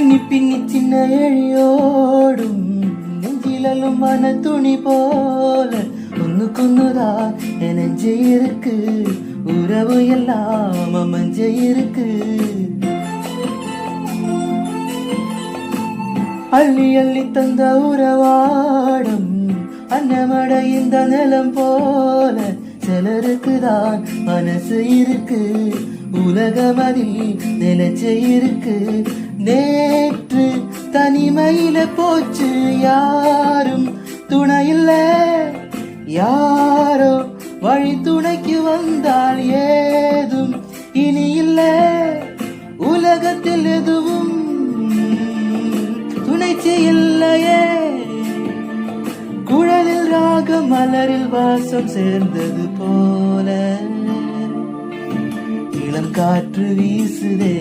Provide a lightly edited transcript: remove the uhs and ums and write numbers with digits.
பின்னி பின்னி சின்ன எழியோடும் நெஞ்சிலும் மன துணி போல ஒண்ணுதான் என் நெஞ்சு இருக்கு, உறவு எல்லாம் மஞ்ச இருக்கு. அள்ளி அள்ளி தந்த உறவாடும் அன்னமட இந்த நிலம் போல சிலருக்குதான் மனசு இருக்கு, உலகம் அதில் நினைச்சு இருக்கு. நேற்று தனிமையில போச்சு, யாரும் துணை இல்ல, யாரோ வழி துணைக்கு வந்தால் ஏதும் இனி இல்ல. உலகத்தில் எதுவும் துணைச்சி இல்லையே, குழலில் ராகம் மலரில் வாசம் சேர்ந்தது போல இளம் காற்று வீசுதே.